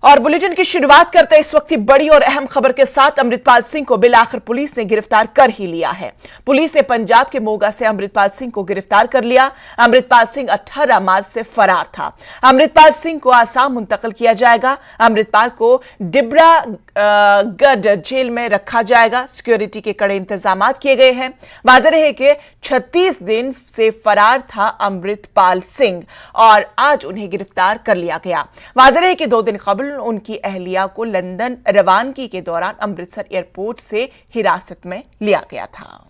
और बुलेटिन की शुरुआत करते इस वक्त की बड़ी और अहम खबर के साथ। अमृतपाल सिंह को बिलाखिर पुलिस ने गिरफ्तार कर ही लिया है। पुलिस ने पंजाब के मोगा से अमृतपाल सिंह को गिरफ्तार कर लिया। अमृतपाल सिंह 18 मार्च से फरार था। अमृतपाल सिंह को आसाम मुंतकिल किया जाएगा। अमृतपाल को डिब्रागढ़ जेल में रखा जाएगा। सिक्योरिटी के कड़े इंतजाम किए गए हैं। वाज़ेह रहे कि 36 दिन से फरार था अमृतपाल सिंह और आज उन्हें गिरफ्तार कर लिया गया। वाज़ेह रहे कि 2 दिन कबल उनकी अहलिया को लंदन रवानगी के दौरान अमृतसर एयरपोर्ट से हिरासत में लिया गया था।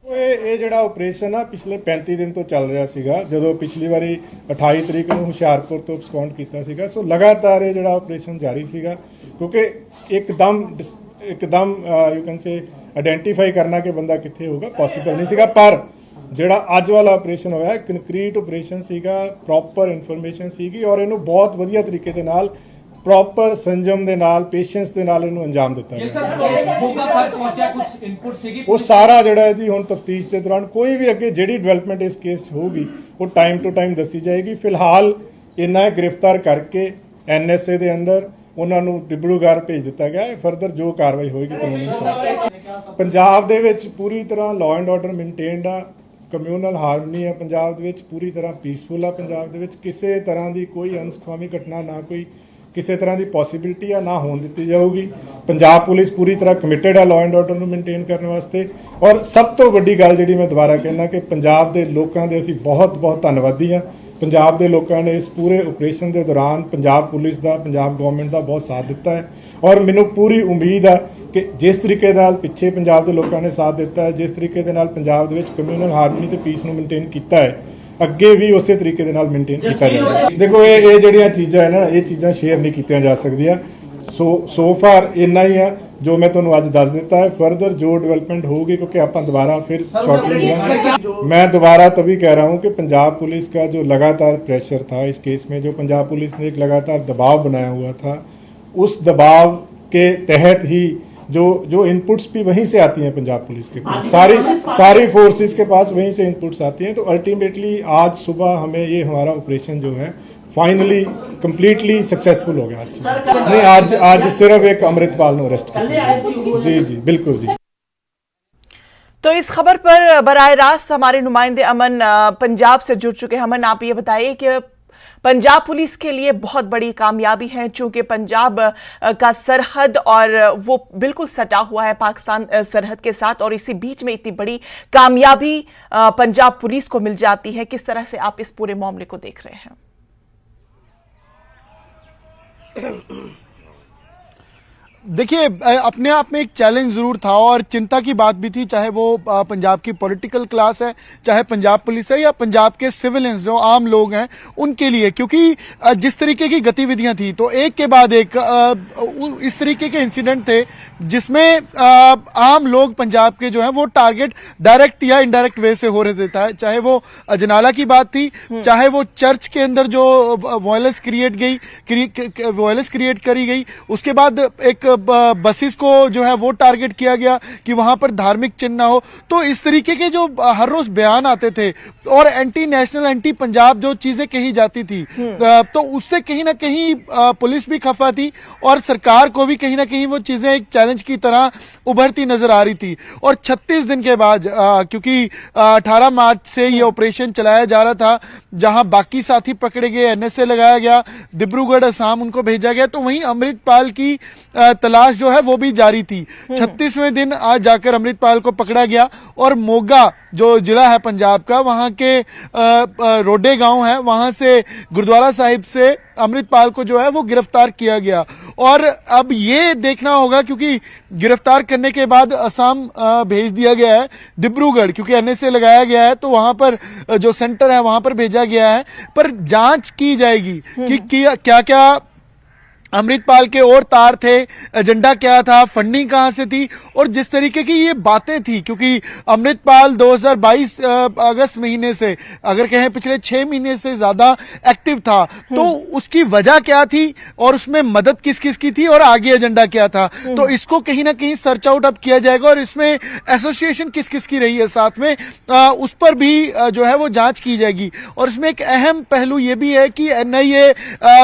ਇਹ ਜਿਹੜਾ ਆਪਰੇਸ਼ਨ ਆ ਪਿਛਲੇ 35 ਦਿਨ ਤੋਂ ਚੱਲ ਰਿਹਾ ਸੀਗਾ। ਜਦੋਂ ਪਿਛਲੀ ਵਾਰੀ 28 ਤਰੀਕ ਨੂੰ ਹੁਸ਼ਿਆਰਪੁਰ ਤੋਂ ਸਪੌਂਡ ਕੀਤਾ ਸੀਗਾ, ਸੋ ਲਗਾਤਾਰ ਇਹ ਜਿਹੜਾ ਆਪਰੇਸ਼ਨ ਜਾਰੀ ਸੀਗਾ ਕਿਉਂਕਿ ਇੱਕਦਮ ਯੂ ਕੈਨ ਸੇ ਆਇਡੈਂਟੀਫਾਈ ਕਰਨਾ ਕਿ ਬੰਦਾ ਕਿੱਥੇ ਹੋਊਗਾ ਪੋਸੀਬਲ ਨਹੀਂ ਸੀਗਾ। ਪਰ ਜਿਹੜਾ ਅੱਜ ਵਾਲਾ ਆਪਰੇਸ਼ਨ ਹੋਇਆ ਕੰਕਰੀਟ ਆਪਰੇਸ਼ਨ ਸੀਗਾ, ਪ੍ਰੋਪਰ ਇਨਫੋਰਮੇਸ਼ਨ ਸੀਗੀ ਔਰ ਇਹਨੂੰ ਬਹੁਤ ਵਧੀਆ ਤਰੀਕੇ ਦੇ ਨਾਲ ਪ੍ਰੋਪਰ ਸੰਜਮ ਦੇ ਨਾਲ ਪੇਸ਼ੈਂਸ ਦੇ ਨਾਲ ਇਹਨੂੰ ਅੰਜਾਮ ਦਿੱਤਾ ਉਹ ਸਾਰਾ ਜਿਹੜਾ ਹੈ ਜੀ ਹੁਣ ਤਫਤੀਸ਼ ਦੇ ਦੌਰਾਨ ਕੋਈ ਵੀ ਅੱਗੇ ਜਿਹੜੀ ਡਿਵੈਲਪਮੈਂਟ ਇਸ ਕੇਸ 'ਚ ਹੋਊਗੀ ਉਹ ਟਾਈਮ ਟੂ ਟਾਈਮ ਦੱਸੀ ਜਾਏਗੀ। ਫਿਲਹਾਲ ਇਹਨਾਂ ਗ੍ਰਿਫਤਾਰ ਕਰਕੇ NSA ਦੇ ਅੰਦਰ ਉਹਨਾਂ ਨੂੰ ਡਿਬੜੂਗੜ੍ਹ ਭੇਜ ਦਿੱਤਾ ਗਿਆ ਹੈ। ਫਰਦਰ ਜੋ ਕਾਰਵਾਈ ਹੋਏਗੀ ਕਾਨੂੰਨੀ ਹਿਸਾਬ। ਪੰਜਾਬ ਦੇ ਵਿੱਚ ਪੂਰੀ ਤਰ੍ਹਾਂ ਲਾਅ ਐਂਡ ਆਰਡਰ ਮੇਨਟੇਨਡ ਆ, ਕਮਿਊਨਲ ਹਾਰਮਨੀ ਆ ਪੰਜਾਬ ਦੇ ਵਿੱਚ, ਪੂਰੀ ਤਰ੍ਹਾਂ ਪੀਸਫੁਲ ਆ ਪੰਜਾਬ ਦੇ ਵਿੱਚ। ਕਿਸੇ ਤਰ੍ਹਾਂ ਦੀ ਕੋਈ ਅਨਸੁਖਾਵੀ ਘਟਨਾ ਨਾ ਕੋਈ ਕਿਸੇ ਤਰ੍ਹਾਂ ਦੀ ਪੋਸੀਬਿਲਿਟੀ ਆ ਨਾ ਹੋਣ ਦਿੱਤੀ ਜਾਊਗੀ। ਪੰਜਾਬ ਪੁਲਿਸ ਪੂਰੀ ਤਰ੍ਹਾਂ ਕਮਿਟਡ ਆ ਲਾਅ ਐਂਡ ਆਰਡਰ ਨੂੰ ਮੇਨਟੇਨ ਕਰਨ ਵਾਸਤੇ। ਔਰ ਸਭ ਤੋਂ ਵੱਡੀ ਗੱਲ ਜਿਹੜੀ ਮੈਂ ਦੁਬਾਰਾ ਕਹਿਣਾ ਕਿ ਪੰਜਾਬ ਦੇ ਲੋਕਾਂ ਦੇ ਅਸੀਂ ਬਹੁਤ ਬਹੁਤ ਧੰਨਵਾਦੀ ਹਾਂ। ਪੰਜਾਬ ਦੇ ਲੋਕਾਂ ਨੇ ਇਸ ਪੂਰੇ ਆਪਰੇਸ਼ਨ ਦੇ ਦੌਰਾਨ ਪੰਜਾਬ ਪੁਲਿਸ ਦਾ, ਪੰਜਾਬ ਗਵਰਨਮੈਂਟ ਦਾ ਬਹੁਤ ਸਾਥ ਦਿੱਤਾ ਹੈ ਔਰ ਮੈਨੂੰ ਪੂਰੀ ਉਮੀਦ ਆ ਕਿ ਜਿਸ ਤਰੀਕੇ ਨਾਲ ਪਿੱਛੇ ਪੰਜਾਬ ਦੇ ਲੋਕਾਂ ਨੇ ਸਾਥ ਦਿੱਤਾ ਹੈ, ਜਿਸ ਤਰੀਕੇ ਦੇ ਨਾਲ ਪੰਜਾਬ ਦੇ ਵਿੱਚ ਕਮਿਊਨਲ ਹਾਰਮਨੀ ਤੇ ਪੀਸ ਨੂੰ ਮੇਨਟੇਨ ਕੀਤਾ ਹੈ, ਅੱਗੇ ਵੀ ਉਸੇ ਤਰੀਕੇ ਦੇ ਨਾਲ ਮੇਨਟੇਨ ਕੀਤਾ ਜਾਏਗਾ। ਦੇਖੋ ਇਹ ਜਿਹੜੀਆਂ ਚੀਜ਼ਾਂ ਹੈ ਨਾ, ਇਹ ਚੀਜ਼ਾਂ ਸ਼ੇਅਰ ਨਹੀਂ ਕੀਤੀਆਂ ਜਾ ਸਕਦੀਆਂ। ਸੋ ਫਾਰ ਇੰਨਾ ਹੀ ਆ ਜੋ ਮੈਂ ਤੁਹਾਨੂੰ ਅੱਜ ਦੱਸ ਦਿੱਤਾ है। फर्दर जो डेवलपमेंट होगी क्योंकि आप दोबारा फिर शॉर्टली मैं दोबारा तभी कह रहा हूँ कि पंजाब पुलिस का जो लगातार प्रेशर था इस केस में, जो पंजाब पुलिस ने एक लगातार दबाव बनाया हुआ था, उस दबाव के तहत ही जो इनपुट्स भी वहीं से आती हैं पंजाब पुलिस के पास, सारी फोर्सेस के पास वहीं से इनपुट्स आती हैं। तो अल्टीमेटली आज सुबह हमें ये हमारा ऑपरेशन जो है फाइनली कंप्लीटली सक्सेसफुल हो गया। नहीं आज सिर्फ एक अमृतपाल ने अरेस्ट किया। जी बिल्कुल जी। तो इस खबर पर बराह रास्त हमारे नुमाइंदे अमन पंजाब से जुड़ चुके हैं। अमन, आप ये बताइए कि पंजाब पुलिस के लिए बहुत बड़ी कामयाबी है चूंकि पंजाब का सरहद और वो बिल्कुल सटा हुआ है पाकिस्तान सरहद के साथ और इसी बीच में इतनी बड़ी कामयाबी पंजाब पुलिस को मिल जाती है। किस तरह से आप इस पूरे मामले को देख रहे हैं? देखिए, अपने आप में एक चैलेंज जरूर था और चिंता की बात भी थी, चाहे वो पंजाब की पॉलिटिकल क्लास है, चाहे पंजाब पुलिस है या पंजाब के सिविलियंस जो आम लोग हैं उनके लिए, क्योंकि जिस तरीके की गतिविधियां थी तो एक के बाद एक इस तरीके के इंसिडेंट थे जिसमें आम लोग पंजाब के जो है वो टारगेट डायरेक्ट या इनडायरेक्ट वे से हो रहे थे। चाहे वो अजनाला की बात थी, चाहे वो चर्च के अंदर जो वायलेंस क्रिएट करी गई, उसके बाद एक बसेस को जो है वो टारगेट किया गया कि वहां पर धार्मिक चिन्ह ना हो। तो इस तरीके के जो हर रोज बयान आते थे और एंटी नेशनल, एंटी पंजाब जो चीजें कही जाती थी, तो उससे कहीं ना कहीं पुलिस भी खफा थी और सरकार को भी कहीं ना कहीं वो चीजें एक चैलेंज की तरह उभरती नजर आ रही थी। और 36 दिन के बाद क्योंकि 18 मार्च से ये ऑपरेशन चलाया जा रहा था, जहां बाकी साथी पकड़े गए, NSA लगाया गया, डिब्रूगढ़ असम उनको भेजा गया, तो वहीं अमृतपाल की तलाश जो है वो भी जारी थी। 36वें दिन आज जाकर अमृतपाल को पकड़ा गया और मोगा जो जिला है पंजाब का, वहां के रोडे गांव है, वहां से गुरुद्वारा साहिब से अमृतपाल को जो है वो गिरफ्तार किया गया। और अब ये देखना होगा क्योंकि गिरफ्तार करने के बाद असम भेज दिया गया है, डिब्रूगढ़ क्योंकि NSA लगाया गया है तो वहां पर जो सेंटर है वहां पर भेजा गया है। पर जांच की जाएगी कि क्या क्या अमृतपाल के और तार थे, एजेंडा क्या था, फंडिंग कहां से थी, और जिस तरीके की ये बातें थी, क्योंकि अमृतपाल 2022 अगस्त महीने से, अगर कहें पिछले 6 महीने से ज्यादा एक्टिव था, तो उसकी वजह क्या थी और उसमें मदद किस किस की थी और आगे एजेंडा क्या था, तो इसको कहीं ना कहीं सर्च आउट अब किया जाएगा और इसमें एसोसिएशन किस किस की रही है साथ में उस पर भी जो है वो जांच की जाएगी। और इसमें एक अहम पहलू ये भी है कि एनआईए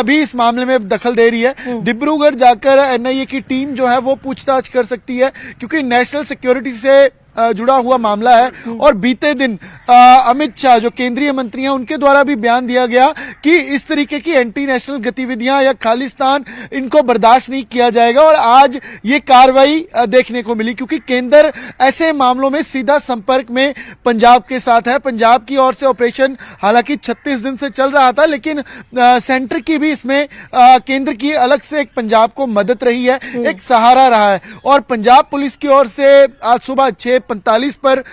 भी इस मामले में दखल दे रही है। डिब्रूगढ़ जाकर एनआईए की टीम जो है वो पूछताछ कर सकती है, क्योंकि नेशनल सिक्योरिटी से जुड़ा हुआ मामला है। और बीते दिन अमित शाह जो केंद्रीय मंत्री हैं उनके द्वारा भी बयान दिया गया कि इस तरीके की एंटी नेशनल गतिविधियां या खालिस्तान इनको बर्दाश्त नहीं किया जाएगा। और आज ये कार्रवाई देखने को मिली, क्योंकि केंद्र ऐसे मामलों में सीधा संपर्क में पंजाब के साथ है। पंजाब की ओर से ऑपरेशन हालांकि 36 दिन से चल रहा था, लेकिन सेंटर की भी इसमें केंद्र की अलग से एक पंजाब को मदद रही है, एक सहारा रहा है। और पंजाब पुलिस की ओर से आज सुबह 6:45 पर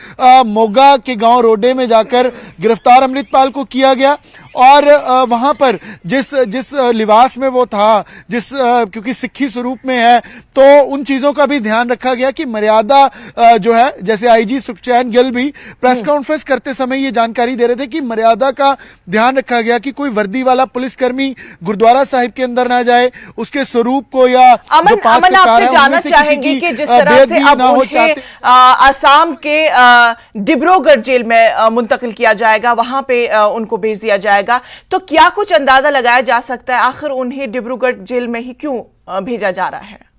मोगा के गांव रोडे में जाकर गिरफ्तार अमृतपाल को किया गया। और वहां पर जिस लिबास में वो था, क्योंकि सिक्खी स्वरूप में है, तो उन चीजों का भी ध्यान रखा गया कि मर्यादा जो है, जैसे आईजी सुखचैन गिल भी प्रेस कॉन्फ्रेंस करते समय ये जानकारी दे रहे थे कि मर्यादा का ध्यान रखा गया कि कोई वर्दी वाला पुलिसकर्मी गुरुद्वारा साहिब के अंदर ना जाए, उसके स्वरूप को या अमन आपसे जानना चाहेंगे कि जिस तरह से अब उन्हें असम के डिब्रूगढ़ जेल में मुंतकिल किया जाएगा, वहां पे उनको भेज दिया जाएगा, तो क्या कुछ अंदाजा लगाया जा सकता है आखिर उन्हें डिब्रूगढ़ जेल में ही क्यों भेजा जा रहा है?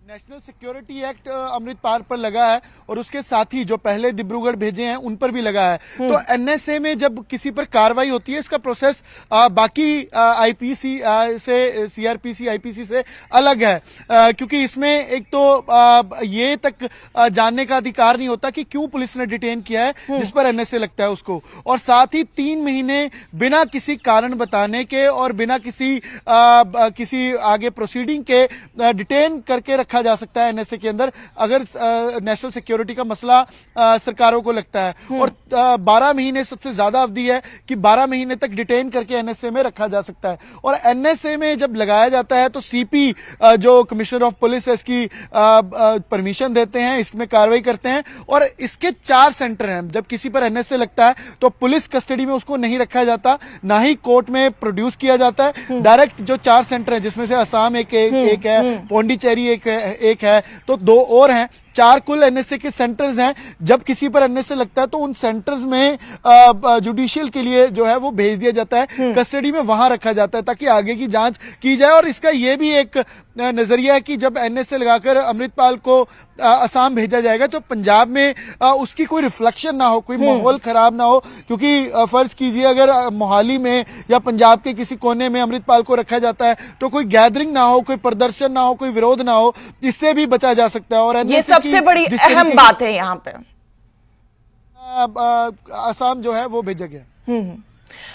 नेशनल सिक्योरिटी एक्ट अमृतपाल पर लगा है और उसके साथ ही जो पहले डिब्रूगढ़ भेजे हैं उन पर भी लगा है। तो एनएसए में जब किसी पर कार्रवाई होती है, इसका प्रोसेस बाकी आईपीसी से, सीआरपीसी आईपीसी से अलग है, क्योंकि इसमें एक तो ये तक जानने का अधिकार नहीं होता कि क्यों पुलिस ने डिटेन किया है जिस पर एनएसए लगता है उसको, और साथ ही 3 महीने बिना किसी कारण बताने के और बिना किसी आगे प्रोसीडिंग के डिटेन करके रखा जा सकता है एनएसए के अंदर, अगर नेशनल सिक्योरिटी का मसला सरकारों को लगता है। और 12 महीने सबसे ज्यादा अवधि है कि 12 महीने तक डिटेन करके एनएसए में रखा जा सकता है। और एनएसए में जब लगाया जाता है तो सीपी जो कमिश्नर ऑफ पुलिस है इसकी परमिशन देते हैं, इसमें कार्रवाई करते हैं। और इसके 4 सेंटर हैं। जब किसी पर एनएसए लगता है तो पुलिस कस्टडी में उसको नहीं रखा जाता, ना ही कोर्ट में प्रोड्यूस किया जाता है। डायरेक्ट जो 4 सेंटर हैं, जिसमें से असम एक है, पौंडीचेरी एक है, तो 2 और हैं, 4 कुल एनएसए के सेंटर्स हैं। जब किसी पर एनएसए लगता है तो उन सेंटर्स में जुडिशियल के लिए जो है वो भेज दिया जाता है, कस्टडी में वहां रखा जाता है ताकि आगे की जांच की जाए। और इसका ये भी एक नजरिया है कि जब एनएसए लगाकर अमृतपाल को असम भेजा जाएगा तो पंजाब में उसकी कोई रिफ्लेक्शन ना हो, कोई माहौल खराब ना हो, क्योंकि फर्ज कीजिए अगर मोहाली में या पंजाब के किसी कोने में अमृतपाल को रखा जाता है तो कोई गैदरिंग ना हो, कोई प्रदर्शन ना हो, कोई विरोध ना हो, इससे भी बचा जा सकता है। और ये सबसे बड़ी अहम बात है यहाँ पे। असम जो है वो भेजा गया।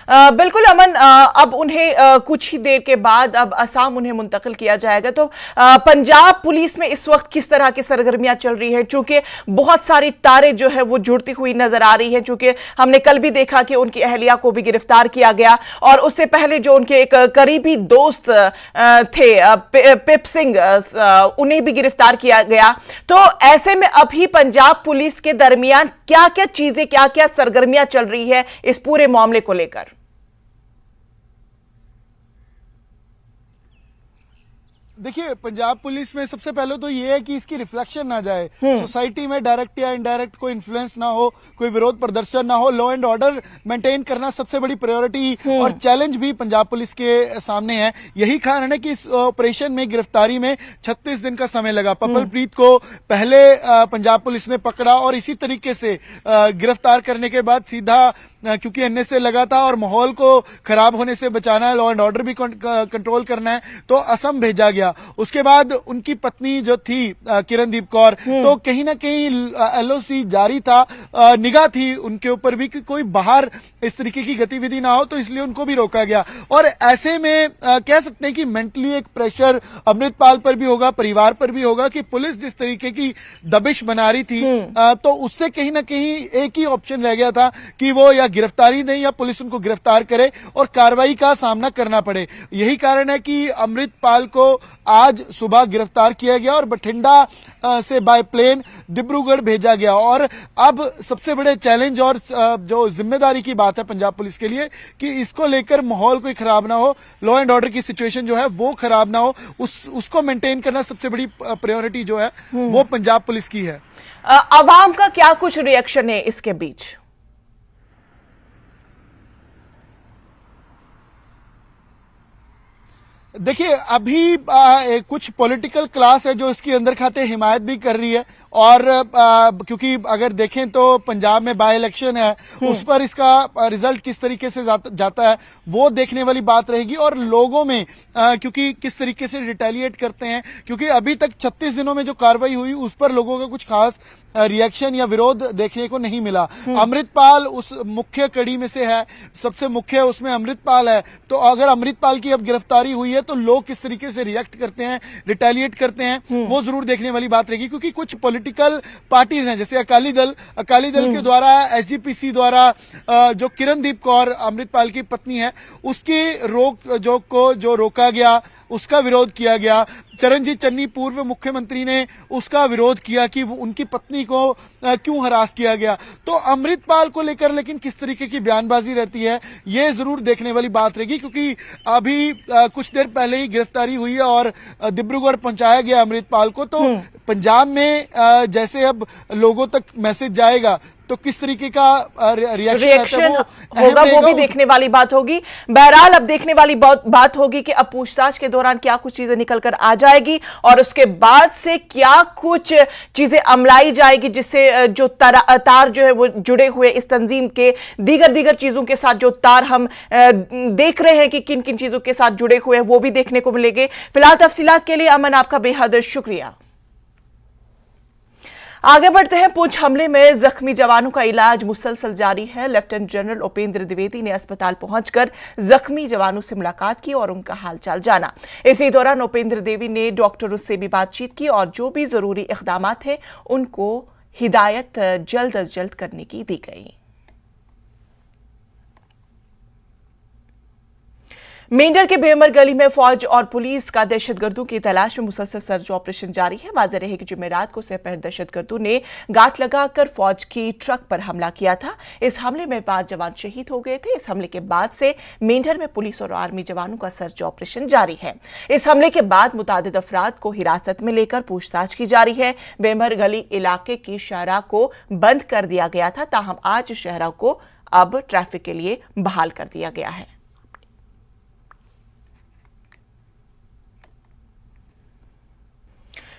बिल्कुल अमन, अब उन्हें कुछ ही देर के बाद अब असम उन्हें मुंतकिल किया जाएगा। तो पंजाब पुलिस में इस वक्त किस तरह की सरगर्मियां चल रही है, चूंकि बहुत सारी तारें जो है वो जुड़ती हुई नजर आ रही है। चूंकि हमने कल भी देखा कि उनकी अहलिया को भी गिरफ्तार किया गया और उससे पहले जो उनके एक करीबी दोस्त थे पिप सिंह, उन्हें भी गिरफ्तार किया गया। तो ऐसे में अभी पंजाब पुलिस के दरमियान क्या क्या चीजें, क्या क्या सरगर्मियां चल रही है इस पूरे मामले को लेकर? देखिए, पंजाब पुलिस में सबसे पहले तो ये है कि इसकी रिफ्लेक्शन ना जाए, सोसाइटी में डायरेक्ट या इनडायरेक्ट कोई इन्फ्लुएंस ना हो, कोई विरोध प्रदर्शन ना हो, लॉ एंड ऑर्डर मेंटेन करना सबसे बड़ी प्रायोरिटी और चैलेंज भी पंजाब पुलिस के सामने है। यही कारण है कि इस ऑपरेशन में, गिरफ्तारी में 36 दिन का समय लगा। पपलप्रीत को पहले पंजाब पुलिस ने पकड़ा और इसी तरीके से गिरफ्तार करने के बाद सीधा, क्योंकि एनएसए लगा था और माहौल को खराब होने से बचाना है, लॉ एंड ऑर्डर भी कंट्रोल करना है, तो असम भेजा गया। गया। उसके बाद उनकी पत्नी जो थी किरणदीप कौर, तो कहीं ना कहीं एलओसी जारी था, निगाह थी उनके ऊपर भी कि कोई बाहर इस तरीके की गतिविधि ना हो, तो इसलिए उनको भी रोका गया। और ऐसे में कह सकते हैं कि मेंटली एक प्रेशर अमृतपाल पर भी होगा, परिवार पर भी होगा कि पुलिस जिस तरीके की दबिश बना रही थी, तो उससे कहीं ना कहीं एक ही ऑप्शन रह गया था कि वो या गिरफ्तारी दें या पुलिस उनको गिरफ्तार करे और कार्रवाई का सामना करना पड़े। यही कारण है कि अमृतपाल को आज सुबह गिरफ्तार किया गया और बठिंडा से बाय प्लेन डिब्रूगढ़ भेजा गया। और अब सबसे बड़े चैलेंज और जो जिम्मेदारी की बात है पंजाब पुलिस के लिए कि इसको लेकर माहौल कोई खराब ना हो, लॉ एंड ऑर्डर की सिचुएशन जो है वो खराब ना हो, उसको मेंटेन करना सबसे बड़ी प्रायोरिटी जो है वो पंजाब पुलिस की है। अवाम का क्या कुछ रिएक्शन है इसके बीच? देखिए, अभी कुछ पॉलिटिकल क्लास है जो इसके अंदर खाते हिमायत भी कर रही है, और क्योंकि अगर देखें तो पंजाब में बाय इलेक्शन है, उस पर इसका रिजल्ट किस तरीके से जाता है वो देखने वाली बात रहेगी। और लोगों में क्योंकि किस तरीके से रिटेलिएट करते हैं, क्योंकि अभी तक 36 दिनों में जो कार्रवाई हुई उस पर लोगों का कुछ खास रिएक्शन या विरोध देखने को नहीं मिला। अमृतपाल उस मुख्य कड़ी में से है, सबसे मुख्य उसमें अमृतपाल है, तो अगर अमृतपाल की अब गिरफ्तारी हुई है तो लोग किस तरीके से रिएक्ट करते हैं, रिटेलिएट करते हैं, वो जरूर देखने वाली बात रहेगी। क्योंकि कुछ पॉलिटिकल पार्टीज हैं जैसे अकाली दल के द्वारा, एसजीपीसी द्वारा जो किरणदीप कौर अमृतपाल की पत्नी है उसकी जो रोका गया, उसका विरोध किया गया। चरणजीत चन्नी पूर्व मुख्यमंत्री ने उसका विरोध किया कि उनकी पत्नी को क्यों हरास किया गया। तो अमृतपाल को लेकर लेकिन किस तरीके की बयानबाजी रहती है ये जरूर देखने वाली बात रहेगी। क्योंकि अभी कुछ देर पहले ही गिरफ्तारी हुई है और डिब्रूगढ़ पहुंचाया गया अमृतपाल को। तो पंजाब में जैसे अब लोगों तक मैसेज जाएगा तो किस तरीके का रिएक्शन होगा वो भी देखने वाली बात होगी। बहरहाल अब देखने वाली बात होगी कि अब पूछताछ के दौरान क्या कुछ चीजें निकल कर आ जाएगी और उसके बाद से क्या कुछ चीजें अमलाई जाएगी, जिससे जो तार जो है वो जुड़े हुए इस तंजीम के दीगर चीजों के साथ जो तार हम देख रहे हैं कि किन किन चीजों के साथ जुड़े हुए हैं वो भी देखने को मिलेंगे। फिलहाल तफसीलात के लिए अमन आपका बेहद शुक्रिया। आगे बढ़ते हैं। पुंछ हमले में जख्मी जवानों का इलाज मुसलसल जारी है। लेफ्टिनेंट जनरल उपेंद्र द्विवेदी ने अस्पताल पहुंचकर जख्मी जवानों से मुलाकात की और उनका हालचाल जाना। इसी दौरान उपेंद्र द्विवेदी ने डॉक्टरों से भी बातचीत की और जो भी जरूरी इकदाम थे उनको हिदायत जल्द अज जल्द करने की दी गई। मेंढर के बेमर गली में फौज और पुलिस का दहशतगर्दों की तलाश में मुसलसल सर्च ऑपरेशन जारी है। वाज़ेह रहे कि जुमेरात को सेपहर दहशतगर्दों ने गात लगाकर फौज की ट्रक पर हमला किया था। इस हमले में 5 जवान शहीद हो गए थे। इस हमले के बाद से मेंढर में पुलिस और आर्मी जवानों का सर्च ऑपरेशन जारी है। इस हमले के बाद मुतादिद अफराद को हिरासत में लेकर पूछताछ की जा रही है। बेमर गली इलाके की शाहराह को बंद कर दिया गया था, ताहम आज शाहराह को अब ट्रैफिक के लिए बहाल कर दिया गया है।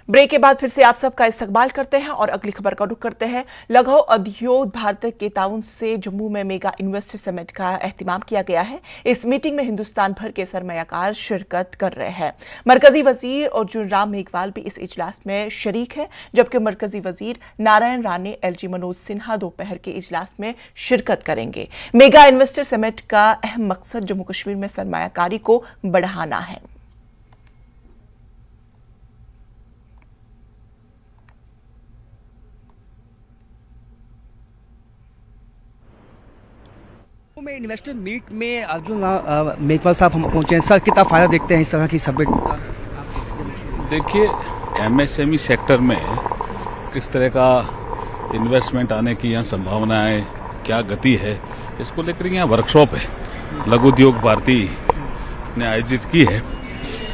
ब्रेक के बाद फिर से आप सबका इस्तकबाल करते हैं और अगली खबर का रुख करते हैं। लघु उद्योग भारत के ताउन से जम्मू में मेगा इन्वेस्टर समिट का एहतिमाम किया गया है। इस मीटिंग में हिंदुस्तान भर के सरमायाकार शिरकत कर रहे हैं। मरकजी वजीर अर्जुन राम मेघवाल भी इस इजलास में शरीक है, जबकि मरकजी वजीर नारायण राणे, एलजी मनोज सिन्हा दोपहर के इजलास में शिरकत करेंगे। मेगा इन्वेस्टर समिट का अहम मकसद जम्मू कश्मीर में सरमायाकारी को बढ़ाना है। में इन्वेस्टर मीट में अर्जुन मेघवाल साहब हम पहुंचे हैं। सर, कितना फायदा देखते हैं इस तरह की समिट का? देखिए, एमएसएमई सेक्टर में किस तरह का इन्वेस्टमेंट आने की यहाँ संभावनाएं, क्या गति है, इसको लेकर यहाँ वर्कशॉप है लघु उद्योग भारती ने आयोजित की है।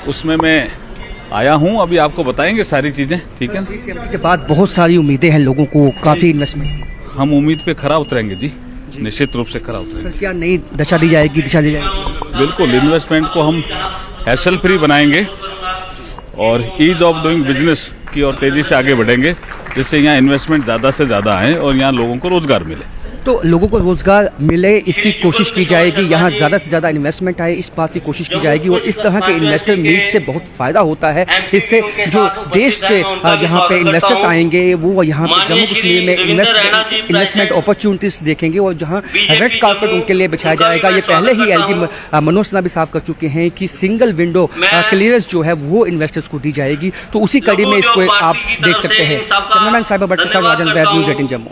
उसमें मैं आया हूँ, अभी आपको बताएंगे सारी चीजें। ठीक है, इस समिट के बाद बहुत सारी उम्मीदें हैं लोगों को, काफी इन्वेस्टमेंट। हम उम्मीद पे खरा उतरेंगे जी, निश्चित रूप से खरा उतरेंगे। सर, क्या नई दिशा दी जाएगी? बिल्कुल, इन्वेस्टमेंट को हम हैसल फ्री बनाएंगे और ईज ऑफ डूइंग बिजनेस की और तेजी से आगे बढ़ेंगे, जिससे यहाँ इन्वेस्टमेंट ज़्यादा से ज़्यादा आए और यहाँ लोगों को रोजगार मिले। तो लोगों को रोजगार मिले इसकी कोशिश की जाएगी, यहाँ ज़्यादा से ज़्यादा इन्वेस्टमेंट आए इस बात की कोशिश की जाएगी, और इस तरह के इन्वेस्टर मीट से बहुत फ़ायदा होता है। इससे जो देश से यहाँ पे इन्वेस्टर्स आएंगे वो यहाँ पे जम्मू कश्मीर में इन्वेस्टमेंट अपॉर्चुनिटीज देखेंगे, और जहाँ रेड कार्पेट उनके लिए बिछाया जाएगा। ये पहले ही एलजी मनोज सिन्हा भी साफ कर चुके हैं कि सिंगल विंडो क्लियरेंस जो है वो इन्वेस्टर्स को दी जाएगी। तो उसी कड़ी में इसको आप देख सकते हैं। कैमरामैन साहिबा भट्ट के साथ राजन वैद, न्यूज़ 18 जम्मू।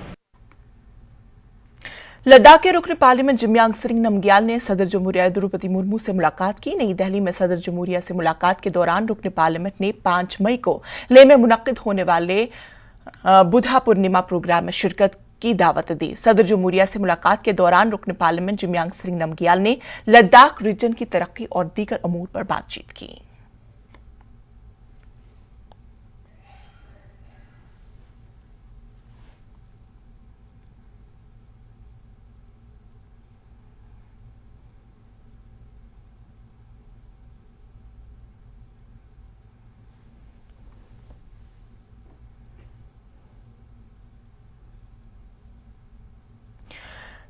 लद्दाख के रुकन पार्लियामेंट जिम्यांग सेरिंग नामग्याल ने सदर जमहूरिया द्रौपदी मुर्मू से मुलाकात की। नई दिल्ली में सदर जमहूरिया से मुलाकात के दौरान रुकन पार्लियामेंट ने 5 मई को लेह में मुनक्किद होने वाले बुधा पूर्णिमा प्रोग्राम में शिरकत की दावत दी। सदर जमहूरिया से मुलाकात के दौरान रुकन पार्लियामेंट जिम्यांग सेरिंग नामग्याल ने लद्दाख रीजन की तरक्की और दीगर अमूर पर बातचीत की।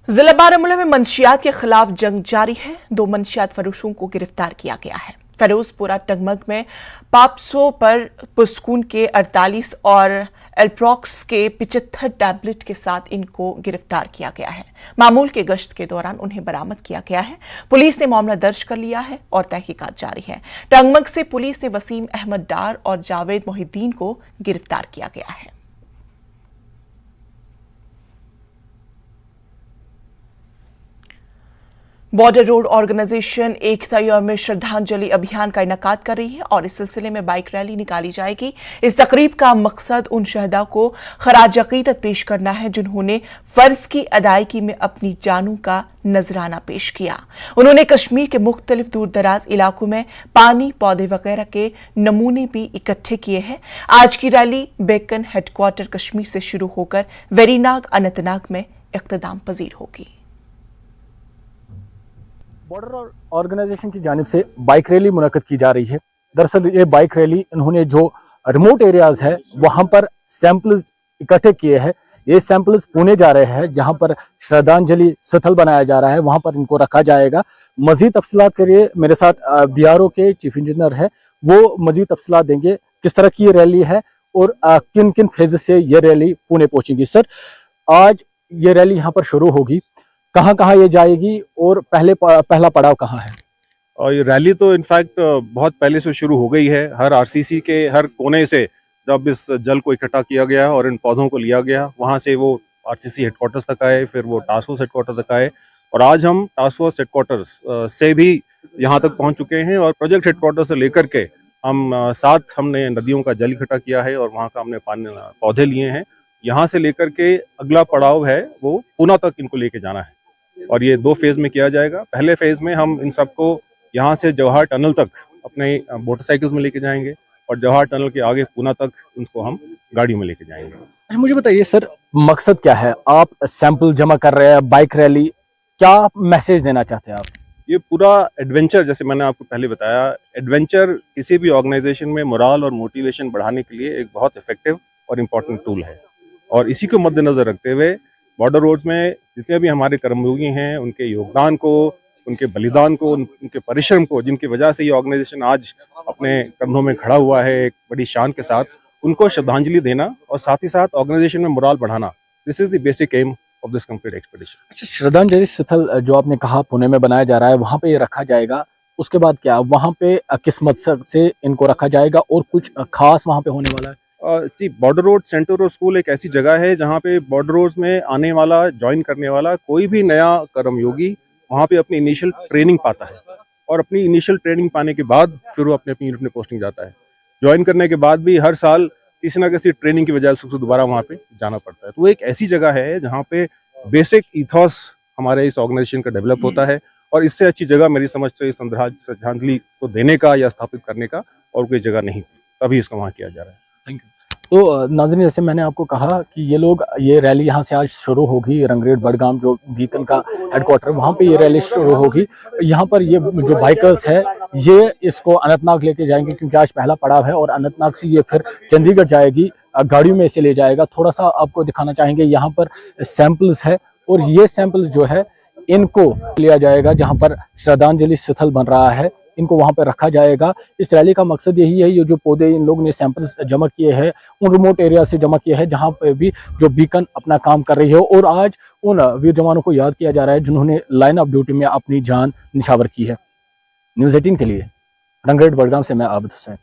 जिला बारामूला में मंशियात के खिलाफ जंग जारी है। 2 मंशियात फरोशों को गिरफ्तार किया गया है। फिरोजपुरा टंगमग में पापसो पर पुस्कून के 48 और एल्प्रॉक्स के 75 टैबलेट के साथ इनको गिरफ्तार किया गया है। मामूल के गश्त के दौरान उन्हें बरामद किया गया है। पुलिस ने मामला दर्ज कर लिया है और तहकीकात जारी है। टंगमग से पुलिस ने वसीम अहमद डार और जावेद मोहिद्दीन को गिरफ्तार किया गया है। बॉर्डर रोड ऑर्गेनाइजेशन एकता यौम श्रद्धांजलि अभियान का इनेकाद कर रही है और इस सिलसिले में बाइक रैली निकाली जाएगी। इस तकरीब का मकसद उन शहदा को खराज अकीदत पेश करना है जिन्होंने फर्ज की अदायगी में अपनी जानों का नजराना पेश किया। उन्होंने कश्मीर के मुख्तलिफ दूर दराज इलाकों में पानी, पौधे वगैरह के नमूने भी इकट्ठे किए हैं। आज की रैली बेकन हेडक्वार्टर कश्मीर से शुरू होकर वेरीनाग अनंतनाग में इख्तिताम पजीर होगी। बॉर्डर ऑर्गेनाइजेशन की जानिब से बाइक रैली मुनक्किद की जा रही है। दरअसल ये बाइक रैली इन्होंने जो रिमोट एरियाज है वहां पर सैंपल्स इकट्ठे किए हैं। ये सैंपल्स पुणे जा रहे हैं जहां पर श्रद्धांजलि स्थल बनाया जा रहा है, वहां पर इनको रखा जाएगा। मजीद तफसीलात के लिए मेरे साथ बीआरओ के चीफ इंजीनियर है, वो मजीद तफसीलात देंगे किस तरह की ये रैली है और किन किन फेज से ये रैली पुणे पहुंचेगी। सर, आज ये रैली यहाँ पर शुरू होगी, कहाँ कहाँ ये जाएगी और पहला पड़ाव कहाँ है? और ये रैली तो इनफैक्ट बहुत पहले से शुरू हो गई है। हर आरसीसी के हर कोने से जब इस जल को इकट्ठा किया गया और इन पौधों को लिया गया, वहाँ से वो आरसीसी हेडक्वार्टर्स तक आए, फिर वो टास्क फोर्स हेडक्वार्टर तक आए और आज हम टास्क फोर्स हेडक्वार्टर्स से भी यहाँ तक पहुँच चुके हैं और प्रोजेक्ट हेडक्वार्टर से लेकर के हम साथ हमने नदियों का जल इकट्ठा किया है और वहाँ का हमने पौधे लिए हैं। यहाँ से लेकर के अगला पड़ाव है वो पूना तक इनको लेके जाना है और ये 2 फेज में किया जाएगा। पहले फेज में हम इन सबको यहाँ से जवाहर टनल तक अपने मोटरसाइकिल्स में लेके जाएंगे और जवाहर टनल के आगे पूना तक उनको हम गाड़ियों में लेके जाएंगे। मुझे बताइए सर, मकसद क्या है? आप सैंपल जमा कर रहे हैं, बाइक रैली, क्या मैसेज देना चाहते हैं आप? ये पूरा एडवेंचर, जैसे मैंने आपको पहले बताया, एडवेंचर किसी भी ऑर्गेनाइजेशन में मोरल और मोटिवेशन बढ़ाने के लिए एक बहुत इफेक्टिव और इम्पोर्टेंट टूल है और इसी को मद्देनजर रखते हुए बॉर्डर रोड्स में जितने भी हमारे कर्मयोगी हैं उनके योगदान को, उनके बलिदान को, उनके परिश्रम को, जिनकी वजह से ये ऑर्गेनाइजेशन आज अपने कंधों में खड़ा हुआ है एक बड़ी शान के साथ, उनको श्रद्धांजलि देना और साथ ही साथ ऑर्गेनाइजेशन में मोरल बढ़ाना, this is the basic aim of this complete expedition. अच्छा, श्रद्धांजलि स्थल जो आपने कहा पुणे में बनाया जा रहा है, वहाँ पे ये रखा जाएगा, उसके बाद क्या वहाँ पे किस मकसद से इनको रखा जाएगा और कुछ खास वहाँ पे होने वाला है? जी, border road centre road school एक ऐसी जगह है जहाँ पे बॉर्डर रोड्स में आने वाला, ज्वाइन करने वाला कोई भी नया कर्मयोगी वहाँ पे अपनी इनिशियल ट्रेनिंग पाता है और अपनी इनिशियल ट्रेनिंग पाने के बाद फिर वो अपने यूनिट में पोस्टिंग जाता है। ज्वाइन करने के बाद भी हर साल किसी ना किसी ट्रेनिंग की वजह से दोबारा वहाँ पे जाना पड़ता है। तो वो एक ऐसी जगह है जहाँ पे बेसिक इथॉस हमारे इस ऑर्गेनाइजेशन का डेवलप होता है और इससे अच्छी जगह मेरी समझ से श्रद्धांजलि को देने का या स्थापित करने का और कोई जगह नहीं थी, तभी इसका वहाँ किया जा रहा है। Thank you. तो नाज़रीन, जैसे मैंने आपको कहा कि ये रैली यहाँ से आज शुरू होगी। रंगरेट बडगाम जो बीकन का हेडक्वार्टर, वहाँ पे ये रैली शुरू होगी। यहाँ पर ये जो बाइकर्स है ये इसको अनंतनाग लेके जाएंगे क्योंकि आज पहला पड़ाव है और अनंतनाग से ये फिर चंडीगढ़ जाएगी, गाड़ियों में इसे ले जाएगा। थोड़ा सा आपको दिखाना चाहेंगे, यहाँ पर सैंपल्स है और ये सैंपल्स जो है इनको लिया जाएगा जहां पर श्रद्धांजलि स्थल बन रहा है, इनको वहां पर रखा जाएगा। इस रैली का मकसद यही है, ये जो पौधे इन लोगों ने सैंपल्स जमा किए हैं उन रिमोट एरिया से जमा किए हैं जहां पर भी जो बीकन अपना काम कर रही है, और आज उन वीर जवानों को याद किया जा रहा है जिन्होंने लाइन ऑफ ड्यूटी में अपनी जान निछावर की है। न्यूज़ 18 के लिए रंगरेड बड़गाम से मैं आबिद हुसैन।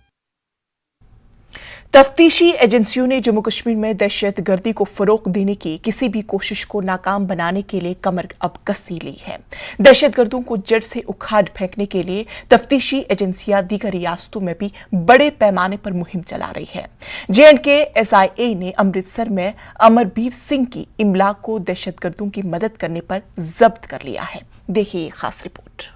तफ्तीशी एजेंसियों ने जम्मू कश्मीर में दहशतगर्दी को फरोग देने की किसी भी कोशिश को नाकाम बनाने के लिए कमर अब कसी ली है। दहशतगर्दों को जड़ से उखाड़ फेंकने के लिए तफ्तीशी एजेंसियां दीगर रियासतों में भी बड़े पैमाने पर मुहिम चला रही है। J&K SIA ने अमृतसर में अमरबीर सिंह की इमलाक को दहशतगर्दों की मदद करने पर जब्त कर लिया है। देखिए ये खास रिपोर्ट।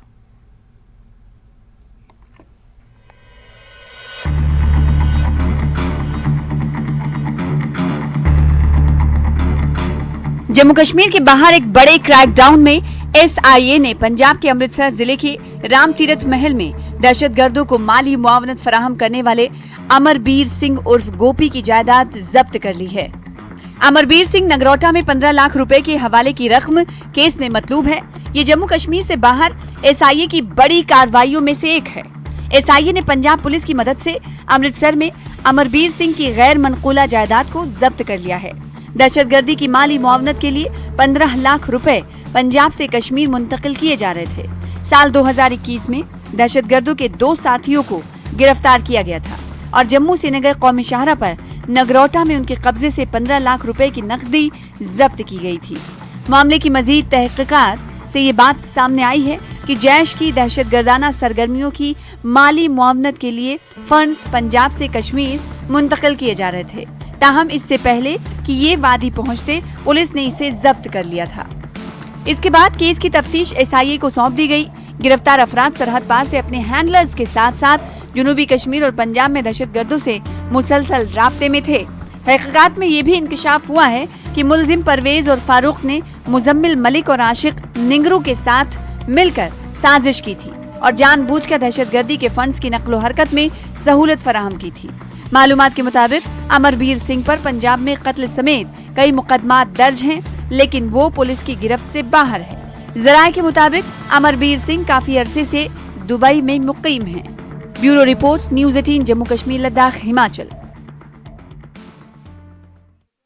जम्मू कश्मीर के बाहर एक बड़े क्रैकडाउन में SIA ने पंजाब के अमृतसर जिले के राम तीरथ महल में दहशतगर्दों को माली मुआवनत फराहम करने वाले अमरबीर सिंह उर्फ गोपी की जायदाद जब्त कर ली है। अमरबीर सिंह नगरोटा में 15 लाख रुपए के हवाले की रकम केस में मतलूब है। ये जम्मू कश्मीर से बाहर SIA की बड़ी कार्रवाइयों में से एक है। SIA ने पंजाब पुलिस की मदद से अमृतसर में अमरबीर सिंह की गैर मनकूला जायदाद को जब्त कर लिया है। दहशतगर्दी की माली मुआवनत के लिए 15 लाख रुपए पंजाब से कश्मीर मुंतकिल किए जा रहे थे। साल 2021 में दहशतगर्दों के 2 साथियों को गिरफ्तार किया गया था और जम्मू श्रीनगर कौमी शाहरा पर नगरोटा में उनके कब्जे से 15 लाख रुपए की नकदी जब्त की गई थी। मामले की मजीद तहकीकात से ये बात सामने आई है कि जैश की दहशतगर्दाना सरगर्मियों की माली मुआवनत के लिए फंड्स पंजाब से कश्मीर मुंतकिल किए जा रहे थे। ताहम इससे पहले कि ये वादी पहुंचते पुलिस ने इसे जब्त कर लिया था। इसके बाद केस की तफ्तीश SIA को सौंप दी गई। गिरफ्तार अफराद सरहद पार से अपने हैंडलर्स के साथ साथ जनूबी कश्मीर और पंजाब में दहशतगर्दों से मुसलसल राब्ते में थे। हकीकत में ये भी इंकशाफ हुआ है कि मुलजिम परवेज और फारूक ने मुजम्मिल मलिक और आशिक निंगरू के साथ मिलकर साजिश की थी और जानबूझकर दहशतगर्दी के फंड्स की नकलो हरकत में सहूलत फराहम की थी। मालूमात के मुताबिक अमरबीर सिंह पर पंजाब में कत्ल समेत कई मुकदमात दर्ज हैं, लेकिन वो पुलिस की गिरफ्त से बाहर है। जराये के मुताबिक अमरबीर सिंह काफी अरसे से दुबई में मुकीम हैं। Bureau reports, news 18 Jammu Kashmir Ladakh Himachal.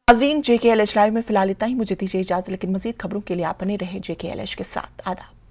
नाज़रीन, JKLH लाइव में फिलहाल इतना ही। मुझे दीजिए इजाजत, लेकिन मजीद खबरों के लिए आप बने रहे JKLH के साथ। आदाब।